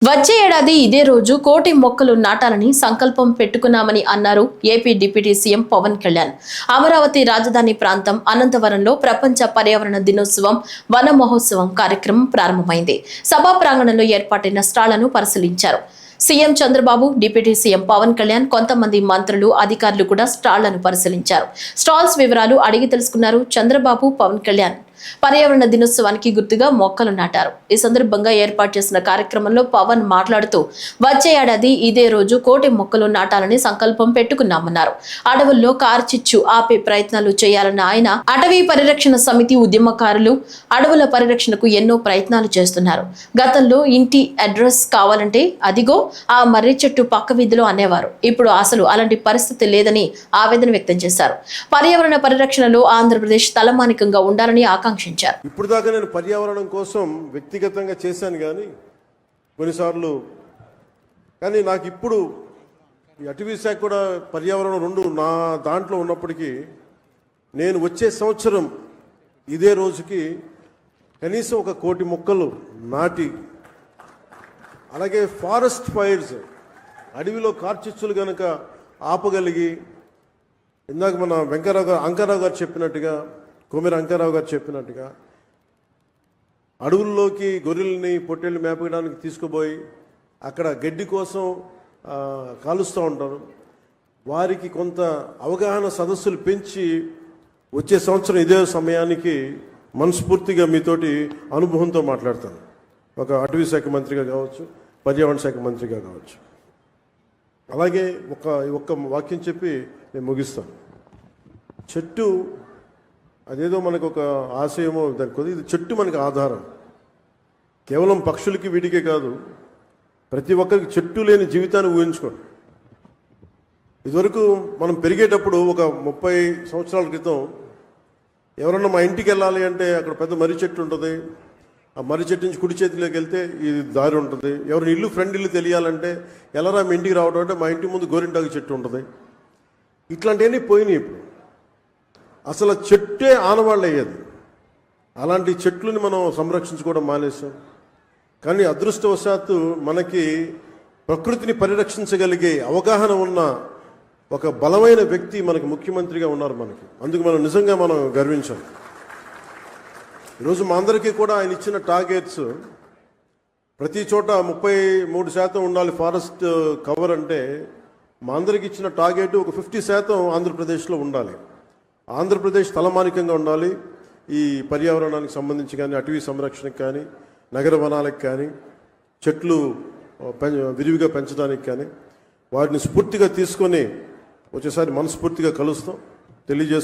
వచ్చే ఏడాది ఇదే రోజు 1,00,00,000 మొక్కలు నాటాలని సంకల్పం పెట్టుకున్నామని అన్నారు AP deputy CM Pawan Kalyan. Amaravati రాజధాని ప్రాంతం అనంతవరంలో ప్రపంచ పర్యావరణ దినోత్సవం వన మహోత్సవం కార్యక్రమం ప్రారంభమైంది. సభా ప్రాంగణంలో ఏర్పాటైన స్టాళ్లను పరిశీలించారు. CM Chandrababu, deputy CM Pawan Kalyan, కొంతమంది మంత్రులు, అధికారులు కూడా స్టాళ్లను పరిశీలించారు. స్టాల్స్ వివరాలు అడిగి తెలుసుకున్నారు చంద్రబాబు, పవన్ కళ్యాణ్. పర్యావరణ దినోత్సవానికి గుర్తుగా మొక్కలు నాటారు. ఈ సందర్భంగా ఏర్పాటు చేసిన కార్యక్రమంలో పవన్ మాట్లాడుతూ వచ్చే ఏడాది ఇదే రోజు 1,00,00,000 మొక్కలు నాటాలని సంకల్పం పెట్టుకున్నామన్నారు. అడవుల్లో కార్చిచ్చు ఆపే ప్రయత్నాలు చేయాలన్న ఆయన అటవీ పరిరక్షణ సమితి ఉద్యమకారులు అడవుల పరిరక్షణకు ఎన్నో ప్రయత్నాలు చేస్తున్నారు. గతంలో ఇంటి అడ్రస్ కావాలంటే అదిగో ఆ మర్రి చెట్టు పక్క వీధిలో అనేవారు. ఇప్పుడు అసలు అలాంటి పరిస్థితి లేదని ఆవేదన వ్యక్తం చేశారు. పర్యావరణ పరిరక్షణలో ఆంధ్రప్రదేశ్ తలమానికంగా ఉండాలని ఆకాంక్షించారు. ఇప్పుడు దాకా నేను పర్యావరణం కోసం వ్యక్తిగతంగా చేశాను కొన్నిసార్లు నాకు ఇప్పుడు ఈ అటవీ శాఖ కూడా పర్యావరణం రెండు నా దాంట్లో ఉన్నప్పటికీ నేను వచ్చే సంవత్సరం ఇదే రోజుకి కనీసం 1,00,00,000 మొక్కలు నాటి, అలాగే ఫారెస్ట్ ఫైర్స్ అడవిలో కార్చిచ్చులు కనుక ఆపగలిగి, ఇందాక మన అంకారావు గారు చెప్పినట్టుగా, కొమెర అంకారావు గారు చెప్పినట్టుగా అడవుల్లోకి గొర్రెల్ని పొట్టేళ్ళు మేపడానికి తీసుకుపోయి అక్కడ గడ్డి కోసం కాలుస్తూ ఉంటారు. వారికి కొంత అవగాహన సదస్సులు పెంచి వచ్చే సంవత్సరం ఇదే సమయానికి మనస్ఫూర్తిగా మీతోటి అనుభవంతో మాట్లాడతాను. ఒక అటవీ శాఖ మంత్రిగా కావచ్చు, పర్యావరణ శాఖ మంత్రిగా కావచ్చు. అలాగే ఒక్క వాక్యం చెప్పి నేను ముగిస్తాను. చెట్టు అదేదో మనకు ఒక ఆశయమో దాని కొద్ది, ఇది చెట్టు మనకు ఆధారం. కేవలం పక్షులకి వీటికే కాదు, ప్రతి ఒక్కరికి చెట్టు లేని జీవితాన్ని ఊహించుకోండి. ఇదివరకు మనం పెరిగేటప్పుడు ఒక 30 సంవత్సరాల క్రితం ఎవరన్నా మా ఇంటికి వెళ్ళాలి అంటే అక్కడ పెద్ద మర్రి చెట్టు ఉంటుంది. ఆ మర్రి చెట్టు నుంచి కుడి చేతిలోకి వెళ్తే ఇది దారి ఉంటుంది. ఎవరిని ఇల్లు ఫ్రెండ్ ఇల్లు తెలియాలంటే ఎలారా మీ ఇంటికి రావడం అంటే మా ఇంటి ముందు గోరింటాకు చెట్టు ఉంటుంది. ఇట్లాంటివన్నీ పోయినాయి. ఇప్పుడు అసలు చెట్టే ఆనవాళ్ళు అయ్యేది. అలాంటి చెట్లని మనం సంరక్షించుకోవడం మానేసాం. కానీ అదృష్టవశాత్తు మనకి ప్రకృతిని పరిరక్షించగలిగే అవగాహన ఉన్న ఒక బలమైన వ్యక్తి మనకి ముఖ్యమంత్రిగా ఉన్నారు మనకి. అందుకు మనం నిజంగా గర్వించాలి. ఈరోజు మా అందరికీ కూడా ఆయన ఇచ్చిన టార్గెట్స్ ప్రతి చోట 33% ఉండాలి ఫారెస్ట్ కవర్ అంటే, మా అందరికి ఇచ్చిన టార్గెట్ ఒక 50% ఆంధ్రప్రదేశ్లో ఉండాలి. ఆంధ్రప్రదేశ్ తలమానికంగా ఉండాలి. ఈ పర్యావరణానికి సంబంధించి కానీ, అటవీ సంరక్షణకు కానీ, నగర వనాలకు కానీ, చెట్లు విరివిగా పెంచడానికి కానీ, వాటిని స్ఫూర్తిగా తీసుకొని వచ్చేసారి మనస్ఫూర్తిగా కలుస్తాం. తెలియజేస్తాం.